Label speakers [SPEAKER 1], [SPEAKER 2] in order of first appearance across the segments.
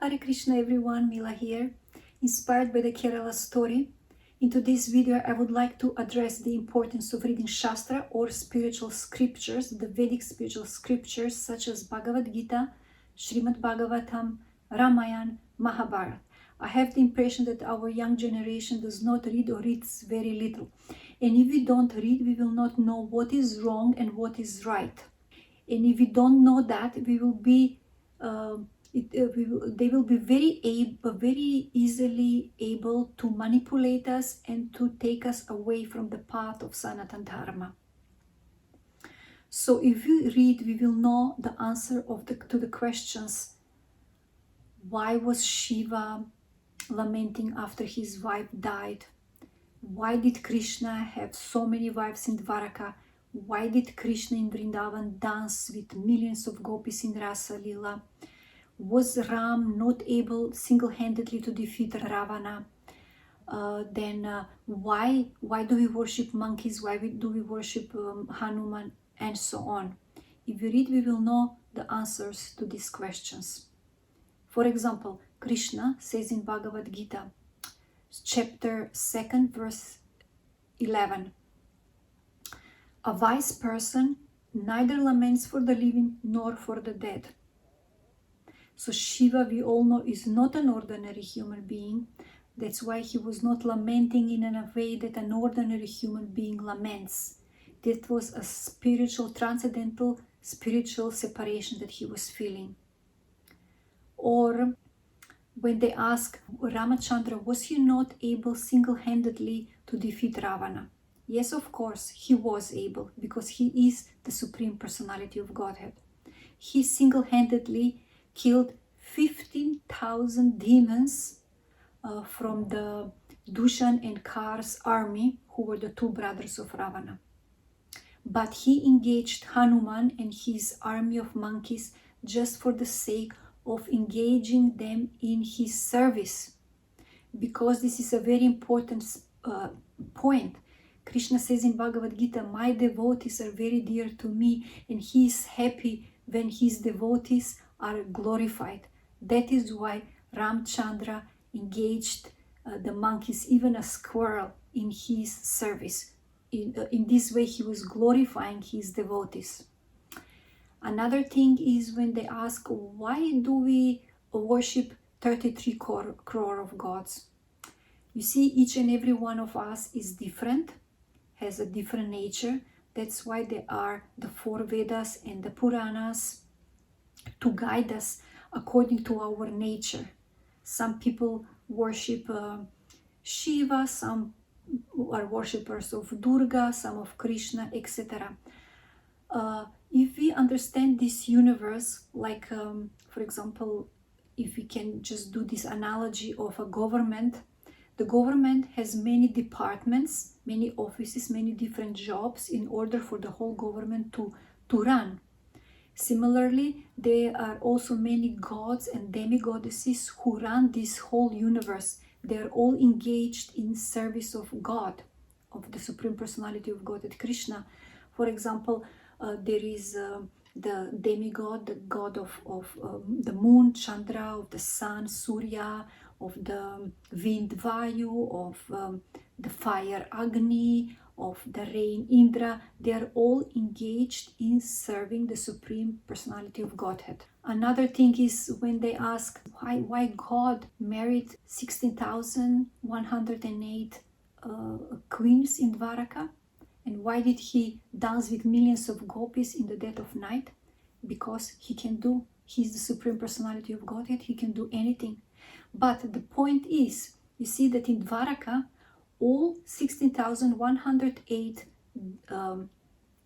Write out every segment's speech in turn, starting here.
[SPEAKER 1] Hare Krishna everyone, Mila here, inspired by the Kerala story. In today's video, I would like to address the importance of reading Shastra or spiritual scriptures, the Vedic spiritual scriptures such as Bhagavad Geeta, Srimad Bhagavatam, Ramayan, Mahabharat. I have the impression that our young generation does not read or reads very little. And if we don't read, we will not know what is wrong and what is right. And if we don't know that, we will be they will be very easily able to manipulate us and to take us away from the path of Sanatan Dharma. So if we read, we will know the answer to the questions. Why was Shiva lamenting after his wife died? Why did Krishna have so many wives in Dwaraka? Why did Krishna in Vrindavan dance with millions of gopis in Rasa Lila? Was Ram not able single-handedly to defeat Ravana? Why do we worship monkeys? Why do we worship Hanuman? And so on. If we read, we will know the answers to these questions. For example, Krishna says in Bhagavad Geeta, chapter 2, verse 11, a wise person neither laments for the living nor for the dead. So Shiva, we all know, is not an ordinary human being. That's why he was not lamenting in a way that an ordinary human being laments. That was a spiritual, transcendental, spiritual separation that he was feeling. Or when they ask Ramachandra, was he not able single-handedly to defeat Ravana? Yes, of course, he was able, because he is the Supreme Personality of Godhead. He single-handedly killed 15,000 demons from the Dushan and Kar's army, who were the two brothers of Ravana. But he engaged Hanuman and his army of monkeys just for the sake of engaging them in his service. Because this is a very important point. Krishna says in Bhagavad Geeta, my devotees are very dear to me, and he is happy when his devotees are glorified. That is why Ramchandra engaged the monkeys, even a squirrel, in his service. In this way, he was glorifying his devotees. Another thing is when they ask, why do we worship 33 crore of gods? You see, each and every one of us is different, has a different nature. That's why there are the 4 Vedas and the Puranas to guide us according to our nature. Some people worship Shiva, some are worshippers of Durga, some of Krishna, etc. If we understand this universe, like for example, if we can just do this analogy of a government, the government has many departments, many offices, many different jobs in order for the whole government to run. Similarly, there are also many gods and demigoddesses who run this whole universe. They are all engaged in service of God, of the Supreme Personality of Godhead, Krishna. For example, there is the demigod, the god of the moon, Chandra, of the sun, Surya, of the wind, Vayu, of the fire, Agni, of the rain, Indra. They are all engaged in serving the Supreme Personality of Godhead. Another thing is when they ask why God married 16,108 queens in Dwaraka, and why did he dance with millions of gopis in the dead of night? Because he's the Supreme Personality of Godhead, he can do anything. But the point is, you see that in Dwaraka, all 16,108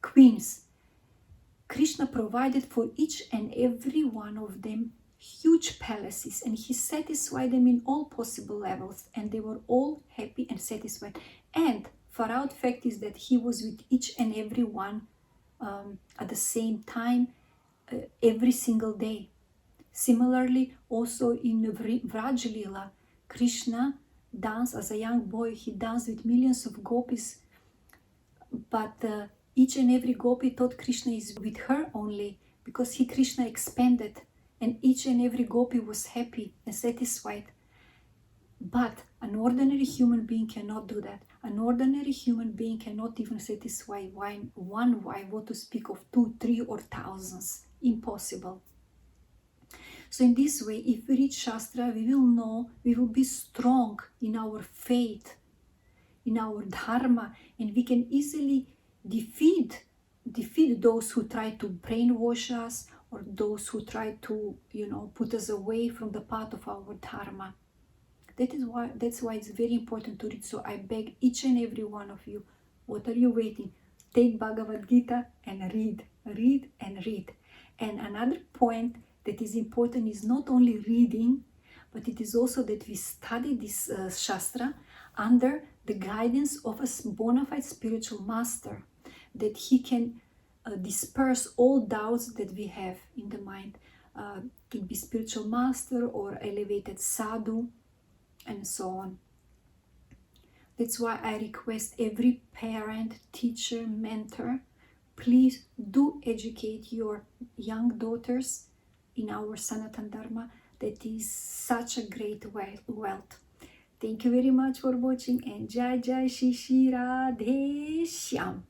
[SPEAKER 1] queens, Krishna provided for each and every one of them huge palaces, and he satisfied them in all possible levels, and they were all happy and satisfied. And far out fact is that he was with each and every one at the same time, every single day. Similarly, also in Vrajalila, Krishna danced as a young boy. He danced with millions of gopis, but each and every gopi thought Krishna is with her only, because Krishna expanded and each and every gopi was happy and satisfied. But an ordinary human being cannot do that. An ordinary human being cannot even satisfy one wife, what to speak of 2, 3, or thousands. Impossible. So in this way, if we read Shastra, we will know, we will be strong in our faith, in our dharma, and we can easily defeat those who try to brainwash us, or those who try to, put us away from the path of our dharma. That's why it's very important to read. So I beg each and every one of you, what are you waiting? Take Bhagavad Gita and read and read. And another point that is important is not only reading, but it is also that we study this Shastra under the guidance of a bona fide spiritual master, that he can disperse all doubts that we have in the mind. Can be spiritual master or elevated sadhu, and so on. That's why I request every parent, teacher, mentor, please do educate your young daughters in our Sanatan Dharma. That is such a great wealth. Thank you very much for watching, and Jai Jai Shri Shri Radhe Shyam.